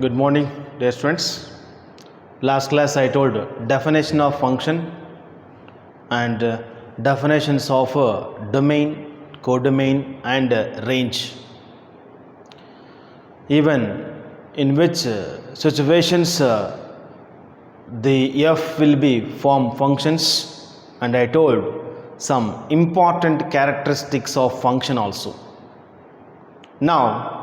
Good morning, dear students. Last class I told definition of function and definitions of domain, codomain and range. Even in which situations the f will be form functions, and I told some important characteristics of function also. Now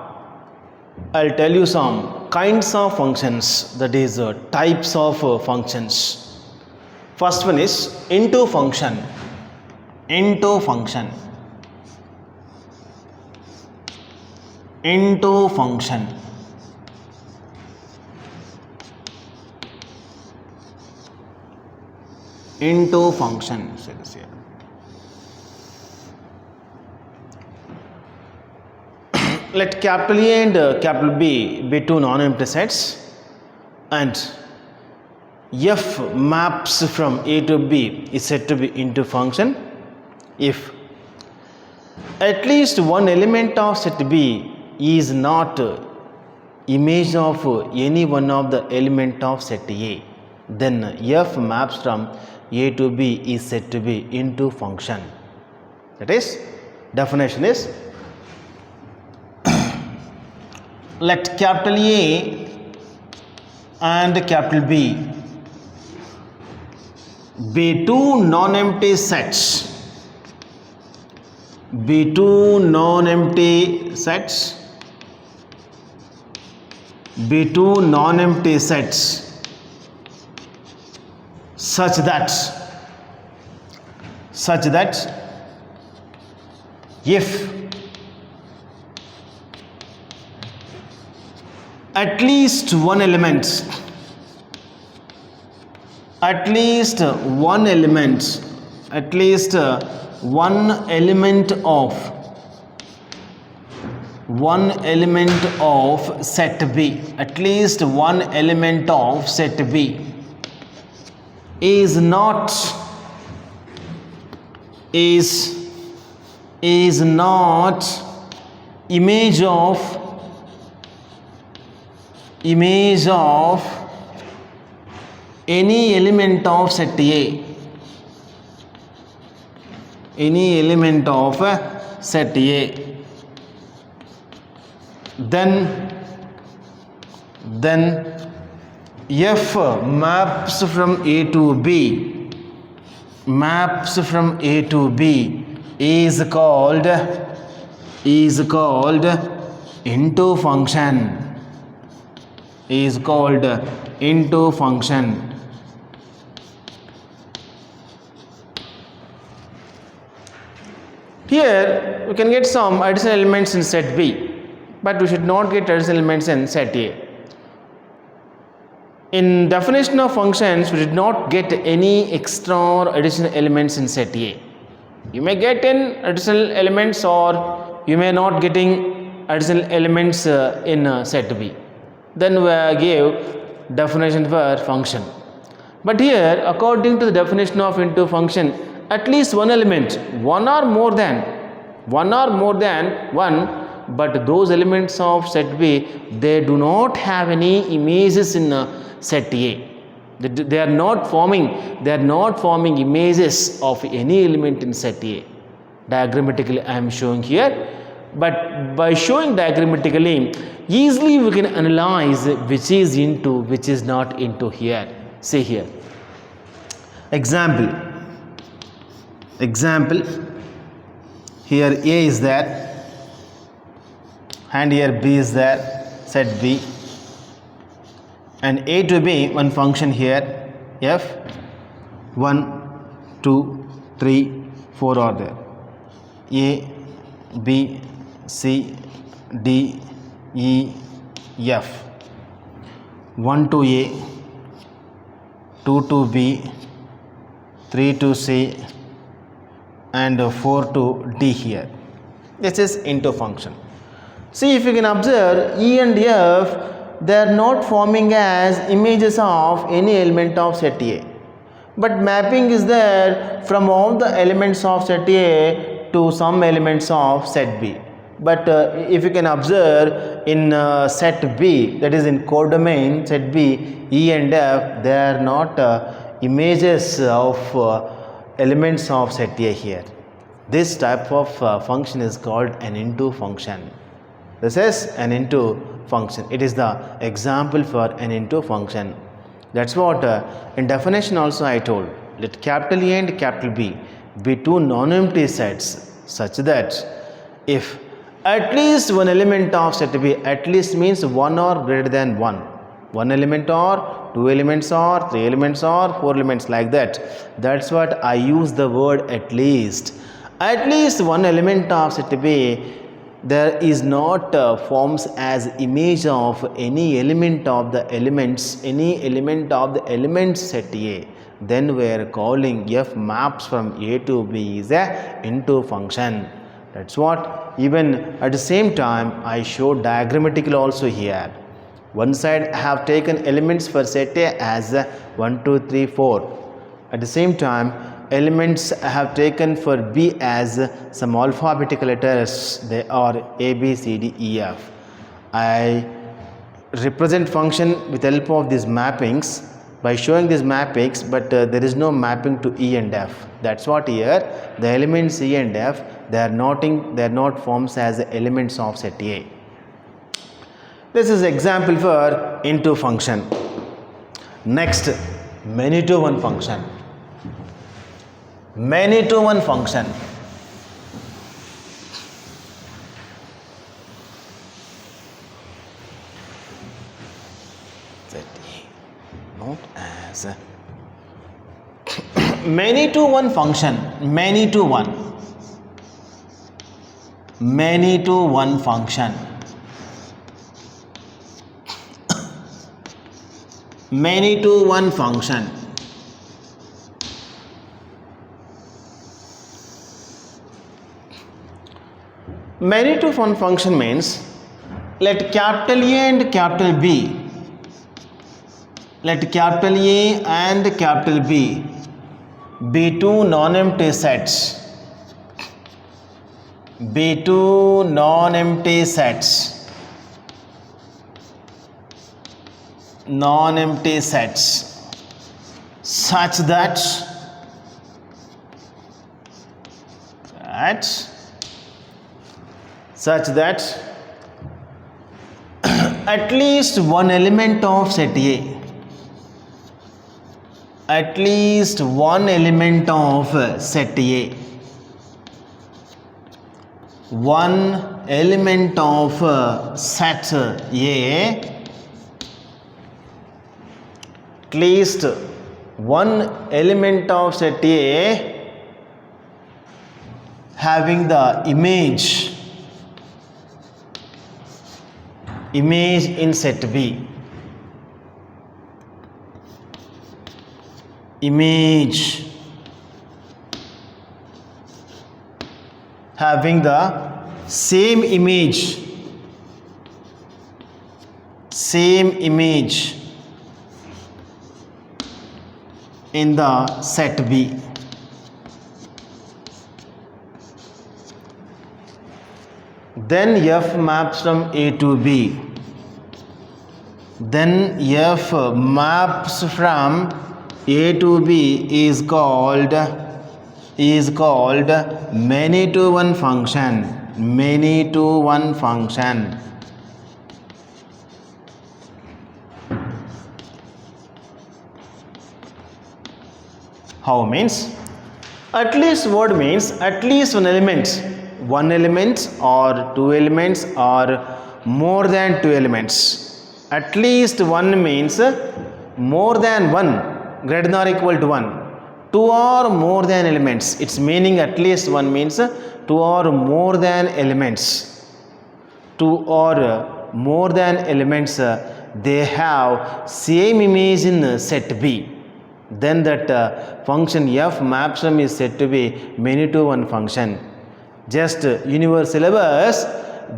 I'll tell you some kinds of functions, that is types of functions. First one is into function. Into function. Into function. Into function. Let capital A and capital B be two non-empty sets, and f maps from A to B is said to be into function if at least one element of set B is not image of any one of the element of set A. Then f maps from A to B is said to be into function. That is, definition is, let capital A and capital B be two non-empty sets. Be two non-empty sets. Be two non-empty sets such that if at least one element of set B, at least one element of set B is not image of any element of set A, any element of set A, then f maps from A to B, is called into function. Is called into function. Here we can get some additional elements in set B, but we should not get additional elements in set A. In definition of functions, we did not get any extra or additional elements in set A. You may get in additional elements, or you may not getting additional elements in set B. Then we gave definition for function. But here, according to the definition of into function, at least one element, one or more than one, but those elements of set B, they do not have any images in set A. They are not forming images of any element in set A. Diagrammatically I am showing here. But by showing diagrammatically, easily we can analyze which is into, which is not into here. See here. Example. Here A is there, and here B is there, set B. And A to B, one function here, f 1, 2, 3, 4 are there. A, B, C, D, E, F. 1 to A, 2 to B, 3 to C, and 4 to D here. This is into function. See, if you can observe, E and F, they are not forming as images of any element of set A. But mapping is there from all the elements of set A to some elements of set B. But if you can observe, in set B, that is in codomain set B, E and F, they are not images of elements of set A here. This type of function is called an into function. This is an into function. It is the example for an into function. That's what in definition also I told. Let capital A and capital B be two non-empty sets such that if at least one element of set B, at least means one or greater than one element or two elements or three elements or four elements, like that. That's what I use the word at least. At least one element of set B there is not forms as image of any element of the elements, any element of the elements set A, then we are calling F maps from A to B is a into function. That's what. Even at the same time I show diagrammatically also here. One side I have taken elements for set A as 1, 2, 3, 4. At the same time elements I have taken for B as some alphabetical letters. They are A, B, C, D, E, F. I represent function with the help of these mappings by showing these mappings, but there is no mapping to E and F. That's what here the elements E and F, they are not forms as elements of set A. This is example for into function. Next, many to one function. Many to one function. Not as many to one function. Many to one. Many to one function. Many to one function. Many to one function means let capital A and capital B, let capital A and capital B be two non-empty sets, be two non-empty sets, non-empty sets such that at least one element of set A, at least one element of set A, one element of set A, at least one element of set A having the image in set B, image having the same image in the set B. Then F maps from A to B. Then F maps from A to B is called many to one function. Many to one function. How means? At least word means at least one element or two elements or more than two elements. At least one means more than one, greater than or equal to one. Two or more than elements. Its meaning at least one means two or more than elements. Two or more than elements, they have same image in set B. Then that function F maps from is said to be many to one function. Just universe syllabus,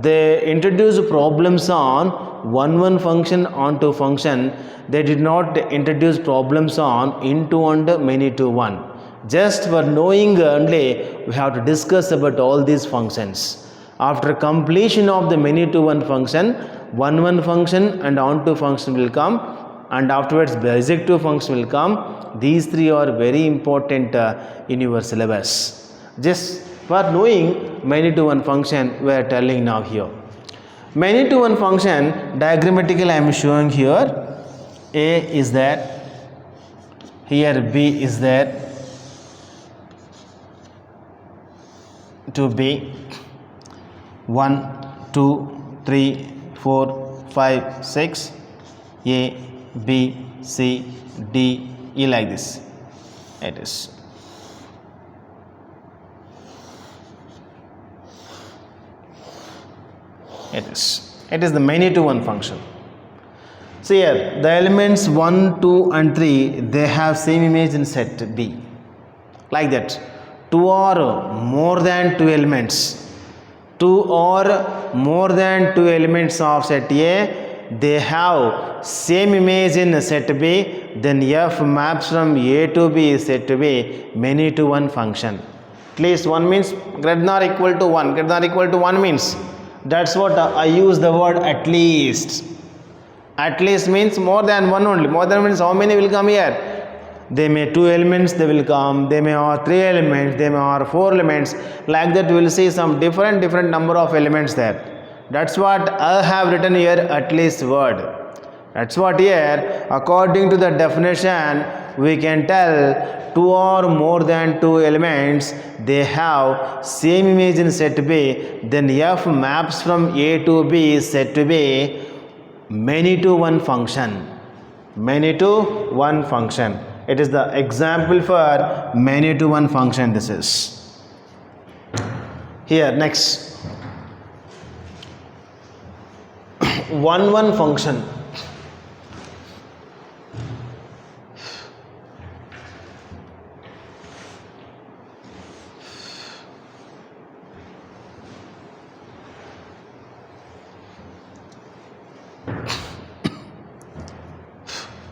they introduce problems on one function onto function. They did not introduce problems on into and many to one. Just for knowing only, we have to discuss about all these functions. After completion of the many to one function, one function and onto function will come, and afterwards bisective function will come. These three are very important in your syllabus. Just for knowing many to one function, we are telling now here. Many to one function, diagrammatically I am showing here. A is there, here B is there, to B 1, 2, 3, 4, 5, 6, A, B, C, D, E, like this. It is. It is the many to one function. So here the elements 1, 2 and 3, they have same image in set B, like that. 2 or more than 2 elements, 2 or more than 2 elements of set A, they have same image in set B, then F maps from A to B is said to be many to one function. At least 1 means greater than or equal to 1, greater than or equal to 1 means, that's what I use the word at least. At least means more than one only. More than means how many will come here? They may 2 elements, they will come. They may have 3 elements, they may have 4 elements. Like that we will see some different number of elements there. That's what I have written here, at least word. That's what here, according to the definition, we can tell 2 or more than 2 elements, they have same image in set B, then F maps from A to B is said to be many to one function. Many to one function. It is the example for many to one function. This is. Here next. 1 function.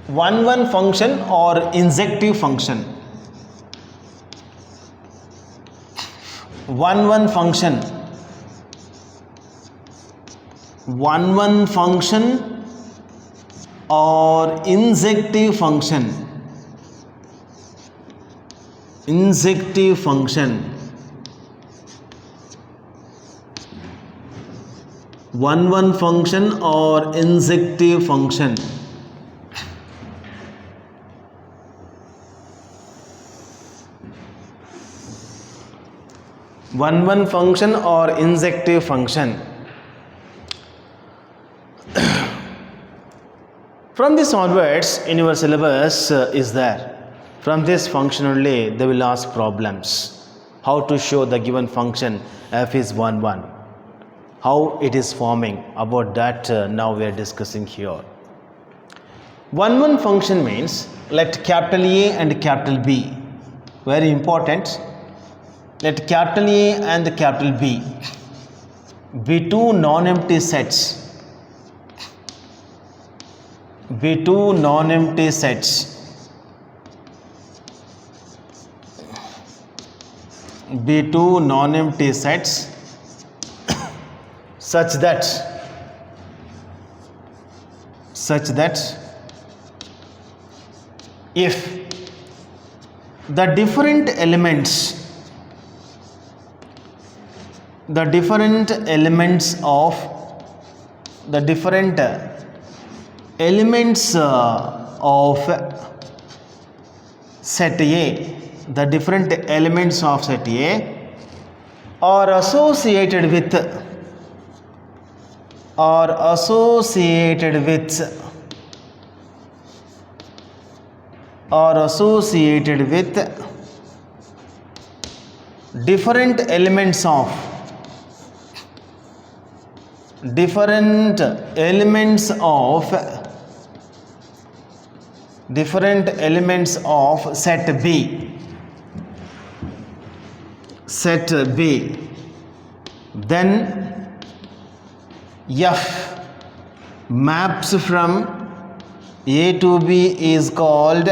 One function or injective function. One function. One function or injective function. Injective function. One function or injective function. One function or injective function. From this onwards in your syllabus is there. From this function only they will ask problems. How to show the given function f is 1, 1. How it is forming, about that now we are discussing here. 1 function means let capital A and capital B, very important. Let capital A and capital B be 2 non-empty sets. Be 2 non-empty sets. Be 2 non-empty sets such that if the different elements of set A, the different elements of set A are associated with different elements of set B, then F maps from A to B is called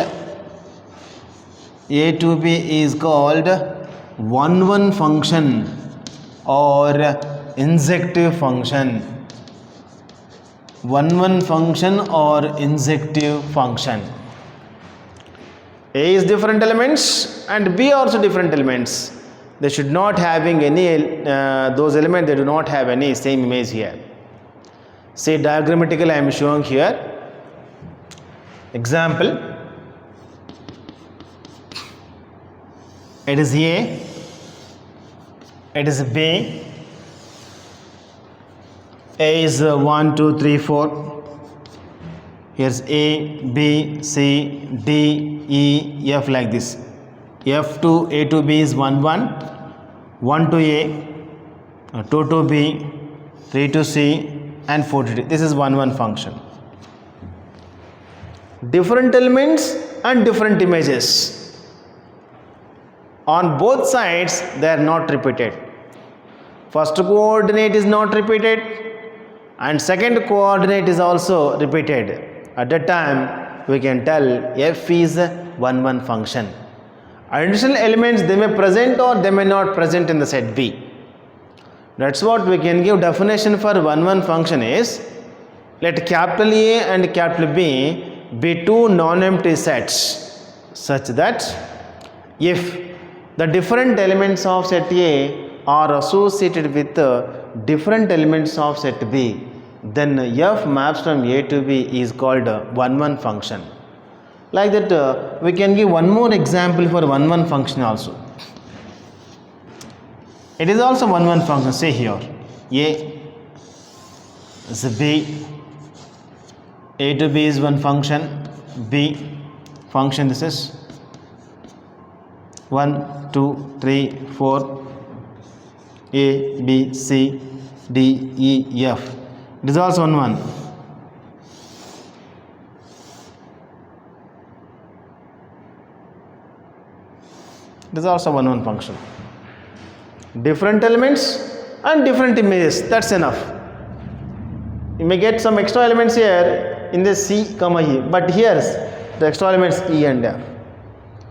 1 function or injective function. 1 function or injective function. A is different elements and B also different elements. They should not having any those elements, they do not have any same image here. See, diagrammatically I am showing here. Example, it is A, it is B. A is 1, 2, 3, 4. Here's A, B, C, D, E, F like this. F to A to B is 1, 1. 1 to A, 2 to B, 3 to C, and 4 to D. This is 1 function. Different elements and different images. On both sides, they are not repeated. First coordinate is not repeated, and second coordinate is also repeated. At that time, we can tell F is a 1 function. Additional elements, they may present or they may not present in the set B. That's what we can give definition for 1 function is, let capital A and capital B be two non-empty sets such that if the different elements of set A are associated with different elements of set B, then F maps from A to B is called 1 function. Like that, we can give one more example for 1 function also. It is also 1 function. Say here, A is B, A to B is 1 function, B function, this is 1, 2, 3, 4, A, B, C, D, E, F. It is also 1. It is also 1 function. Different elements and different images, that's enough. You may get some extra elements here in this C, comma E, but here the extra elements E and F.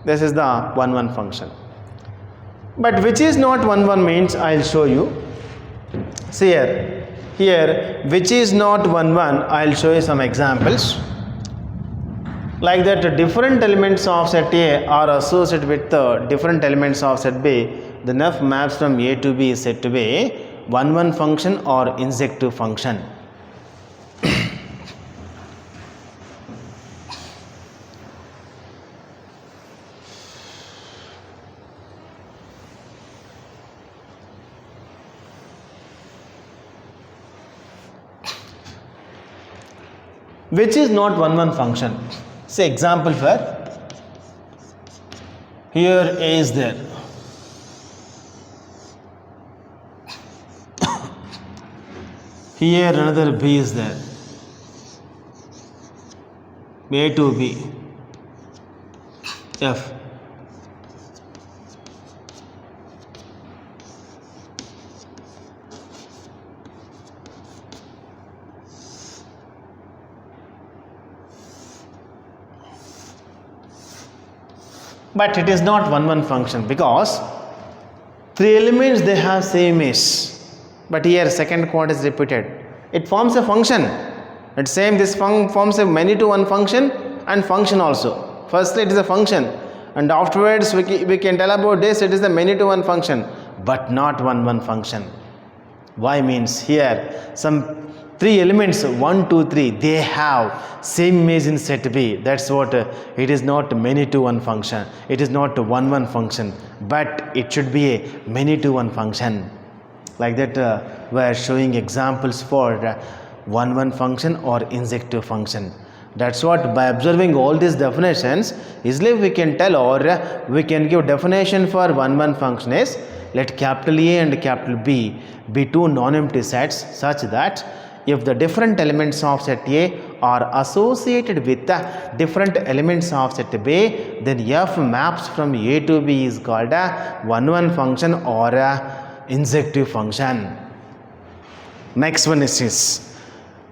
This is the 1 function. But which is not 1 means I will show you. See here which is not 1 I will show you some examples. Like that, different elements of set A are associated with different elements of set B. The F maps from A to B is said to be 1 function or injective function. Which is not 1 function. Say example for, here A is there. Here another B is there. A to B, F. But it is not 1 function because 3 elements they have same image. But here second quad is repeated. It forms a function. It's same, this forms a many to 1 function and function also. Firstly it is a function and afterwards we can tell about this, it is the many to 1 function but not 1 function. Why means here some 3 elements 1, 2, 3 they have same image in set B. That's what it is not many to 1 function. It is not 1 function but it should be a many to 1 function. Like that we are showing examples for 1 function or injective function. That's what by observing all these definitions easily we can tell or we can give definition for 1 function is, let capital A and capital B be two non-empty sets such that if the different elements of set A are associated with the different elements of set B, then F maps from A to B is called a 1 function or a injective function. Next one is this.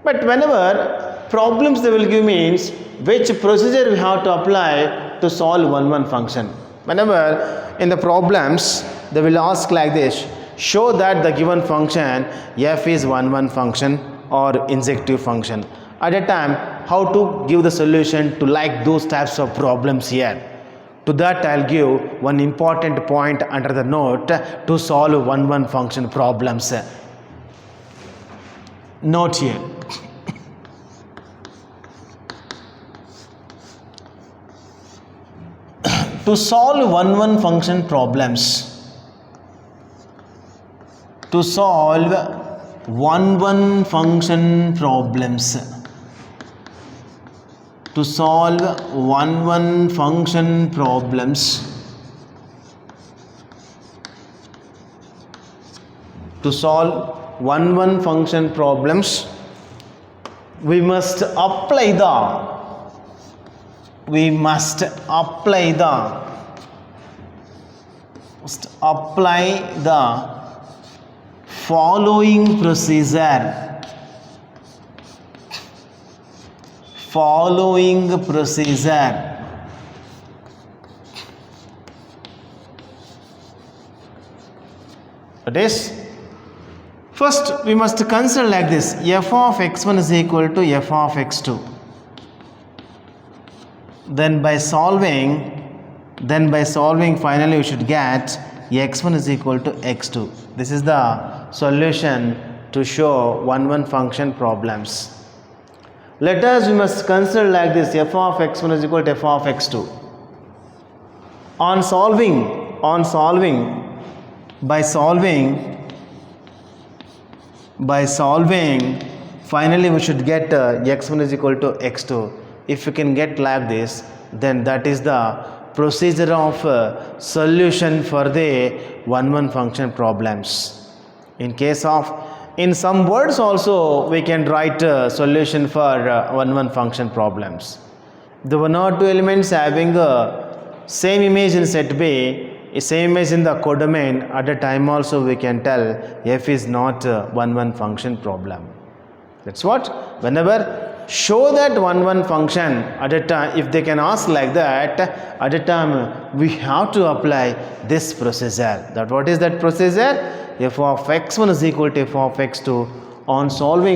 But whenever problems they will give means which procedure we have to apply to solve 1 function. Whenever in the problems they will ask like this, show that the given function f is one function or injective function. At a time, how to give the solution to like those types of problems here. To that, I'll give one important point under the note to solve one function problems. Note here. To solve one function problems, to solve one function problems, to solve one function problems, to solve one function problems, we must apply the following procedure. That is, first we must consider like this: f of x1 is equal to f of x2. Then by solving finally we should get x1 is equal to x2. This is the solution to show one function problems. Let us, we must consider like this: f of x1 is equal to f of x2. By solving finally we should get x1 is equal to x2. If you can get like this, then that is the procedure of solution for the one function problems. In some words also we can write a solution for one function problems. The one or two elements having same image in set B, same image in the codomain, at a time also we can tell f is not one function problem. That's what, whenever show that one function at a time, if they can ask like that, at a time we have to apply this procedure. That what is that procedure? F of x1 is equal to f of x2.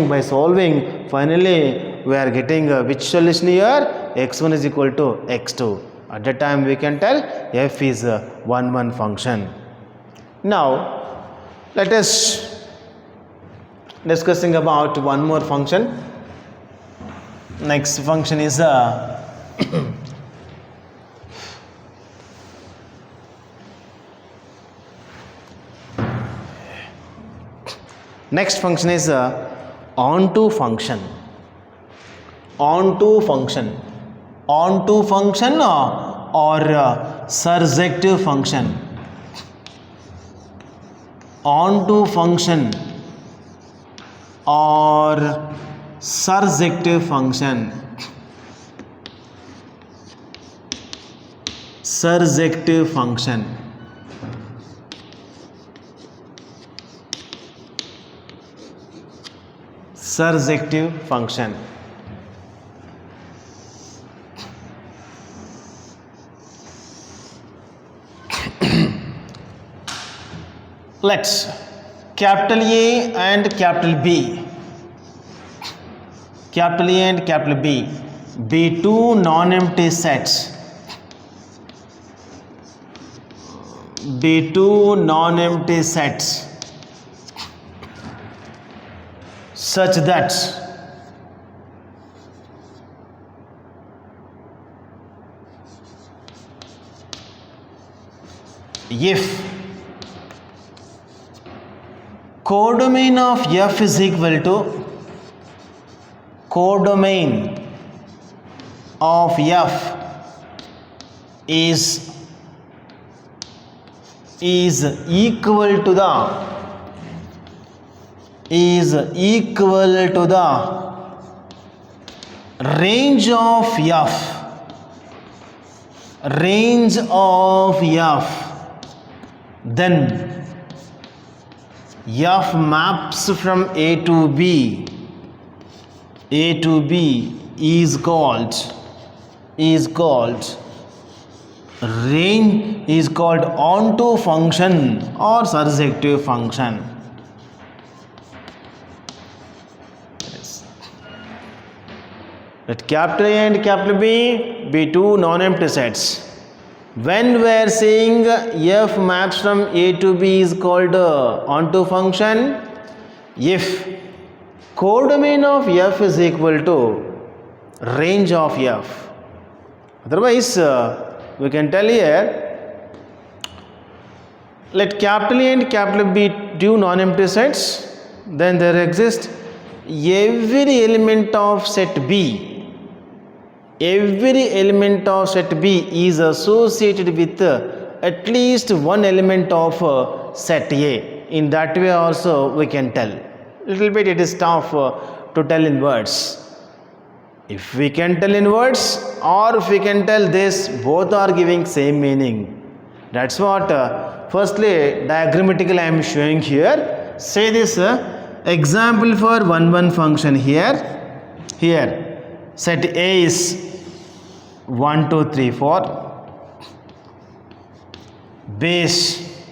By solving finally we are getting which solution here? x1 is equal to x2. At that time we can tell f is one function. Now let us discussing about one more function. Next function is next function is onto function or surjective function. Onto function or surjective function. Surjective function. Surjective function. Let's capital A and capital B. Capital A and capital B be two non-empty sets. Be two non-empty sets such that if codomain of f is equal to codomain of f is equal to the range of f, then f maps from A to B. is called range is called onto function or surjective function. Let capital A and capital B be two non-empty sets. When we are saying f maps from A to B is called onto function if codomain of f is equal to range of f. Otherwise, we can tell here, let capital A and capital B two non-empty sets, then there exists every element of set B. Every element of set B is associated with at least one element of set A. In that way also we can tell. Little bit it is tough to tell in words. If we can tell in words or if we can tell this, both are giving same meaning. That's what firstly diagrammatically I am showing here. Say this example for 1 1 function here. Here set A is 1 2 3 4, base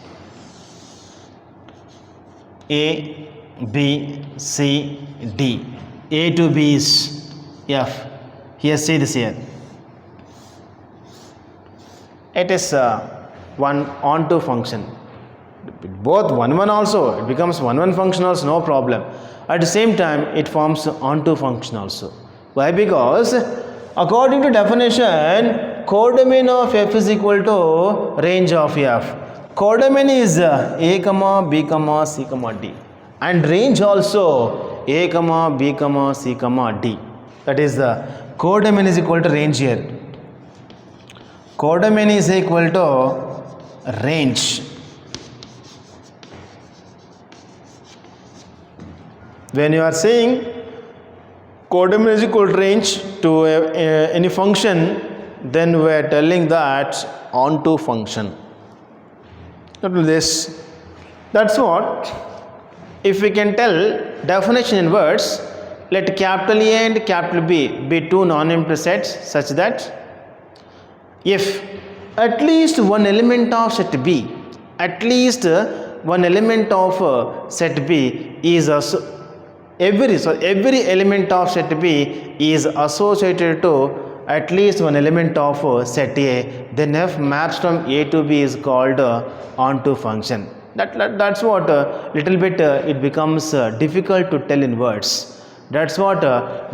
A B C D, A to B is F. Here see this here, it is one onto function. Both 1 1 also, it becomes 1 1 function also, no problem. At the same time it forms onto function also. Why? Because according to definition, codomain of f is equal to range of f. Codomain is A, B, C, D, and range also A, B, C, D. That is the codomain is equal to range here. Codomain is equal to range. When you are saying codomain is equal to range to any function, then we are telling that onto function. This, that's what. If we can tell definition in words, let capital A and capital B be two non-empty sets such that if at least one element of set B, at least one element of set B is every element of set B is associated to at least one element of set A, then f maps from A to B is called onto function. That's what little bit it becomes difficult to tell in words. That's what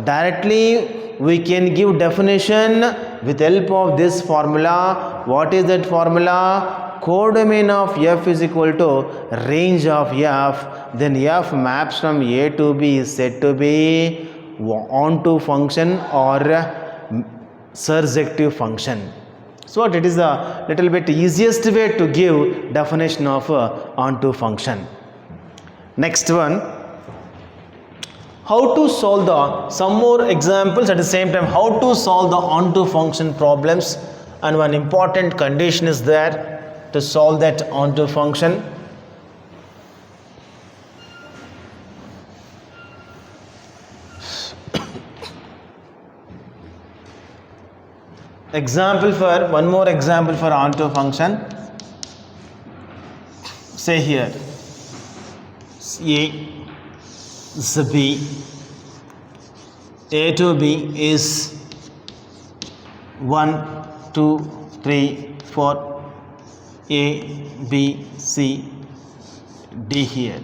directly we can give definition with help of this formula. What is that formula? Codomain of f is equal to range of f, then f maps from A to B is said to be onto function or surjective function. So it is a little bit easiest way to give definition of onto function. Next one, how to solve the some more examples at the same time, how to solve the onto function problems, and one important condition is there to solve that onto function. Example for one more example for onto function. Say here A is B, A to B is 1 2 3 4, A B C D here.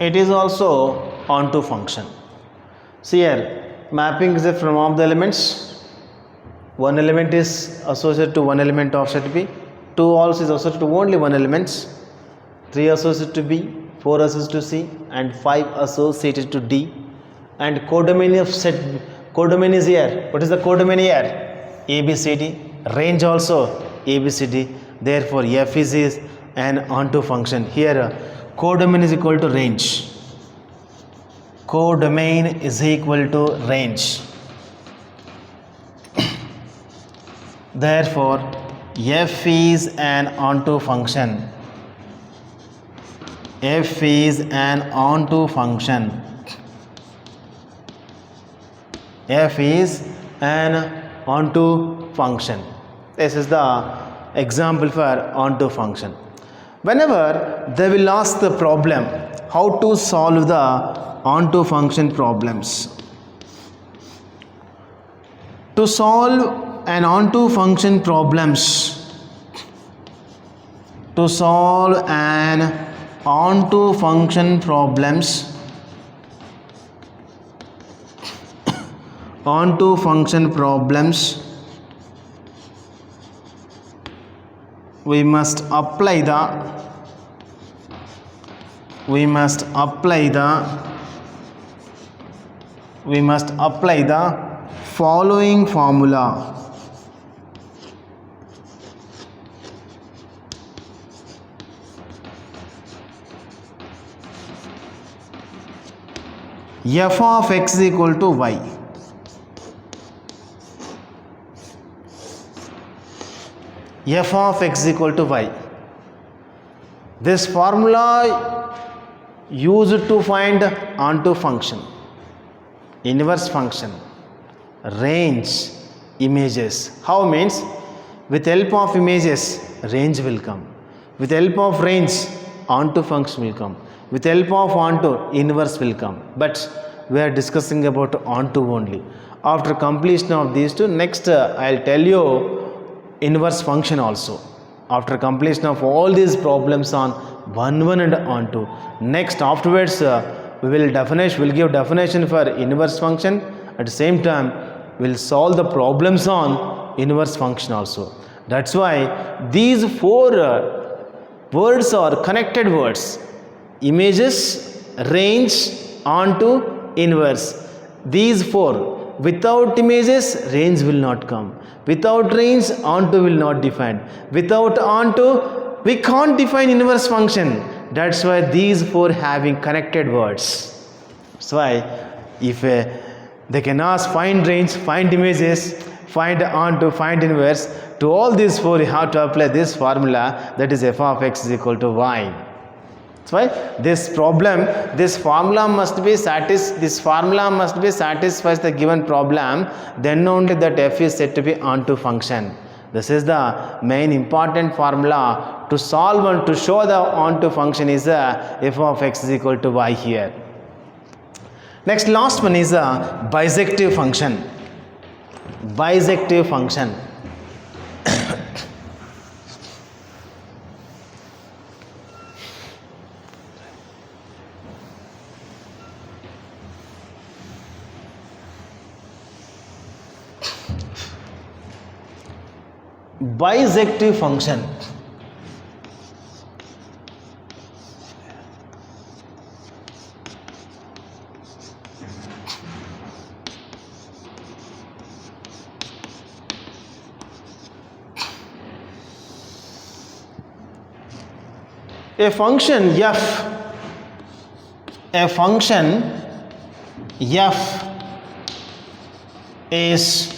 It is also onto function. See here, mapping is from of the elements. One element is associated to one element of set B. 2 also is associated to only one element. 3 associated to B, 4 associated to C, and 5 associated to D. And codomain of set, codomain is here. What is the codomain here? A, B, C, D. Range also A, B, C, D. Therefore, F is an onto function. Here, codomain is equal to range. Codomain is equal to range. Therefore, F is an onto function. F is an onto function. F is an onto function. This is the example for onto function. Whenever they will ask the problem, how to solve the onto function problems. To solve an onto function problems, to solve an onto function problems, onto function problems, we must apply the following formula. F of x is equal to y. F of x is equal to y. This formula used to find onto function, inverse function, range, images. How means? With help of images, range will come. With help of range, onto function will come. With help of onto, inverse will come. But we are discussing about onto only. After completion of these two, next I'll tell you inverse function also. After completion of all these problems on 1 and onto, next afterwards we will give definition for inverse function. At the same time, we'll solve the problems on inverse function also. That's why these four words are connected words: images, range, onto, inverse. These four. Without images, range will not come. Without range, onto will not define. Without onto, we can't define inverse function. That's why these four having connected words. That's why if they can ask find range, find images, find onto, find inverse, to all these four you have to apply this formula, that is f of x is equal to y. That's why this formula must be satisfies the given problem, then only that f is said to be onto function. This is the main important formula to solve and to show the onto function is f of x is equal to y here. Next, last one is a bisective function. Bisective function. Bisective function. A function f is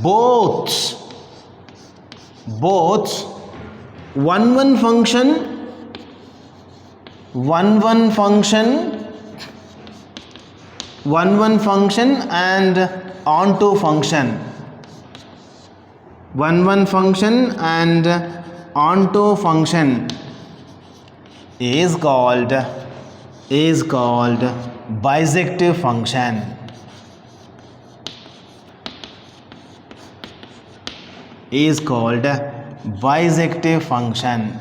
both one function and onto function. One function and onto function is called bisective function. Is called bisective function.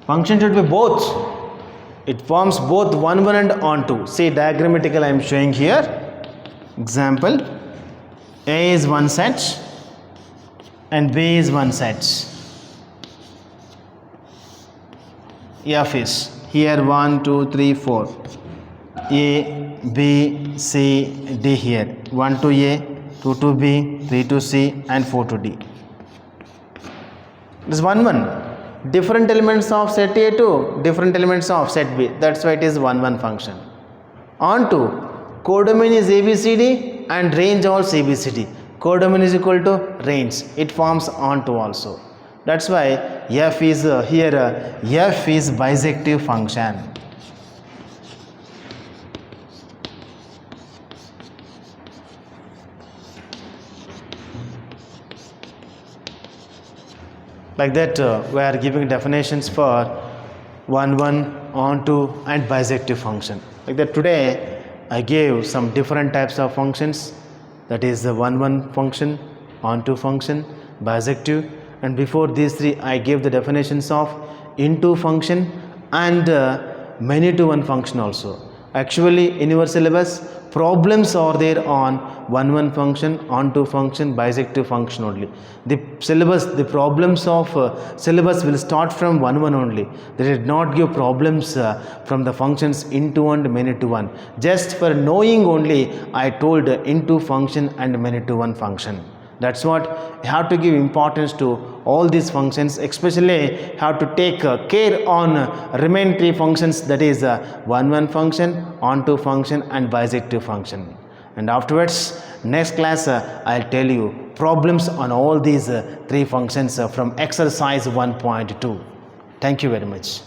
Function should be both. It forms both one and onto. See, diagrammatically I am showing here. Example: A is one set and B is one set. F is here 1, 2, 3, 4. A, B, C, D here. 1 to A, 2 to B, 3 to C and 4 to D. This 1. Different elements of set A to different elements of set B. That's why it is 1 function. Onto, codomain is ABCD and range also ABCD. Codomain is equal to range. It forms onto also. That's why f is f is bijective function. Like that, we are giving definitions for 1, 1, onto and bijective function. Like that, today I gave some different types of functions, that is the 1, 1 function, onto function, bijective, and before these three I gave the definitions of into function and many to one function also. Actually, in your syllabus, problems are there on 1, 1 function, onto function, bijective function only. The syllabus, the problems of syllabus will start from 1, 1 only. They did not give problems from the functions into and many to one. Just for knowing only, I told into function and many to one function. That's what you have to give importance to all these functions, especially have to take care on remaining three functions, that is 1, 1 function, onto function and bijective function. And afterwards, next class I'll tell you problems on all these three functions from exercise 1.2. Thank you very much.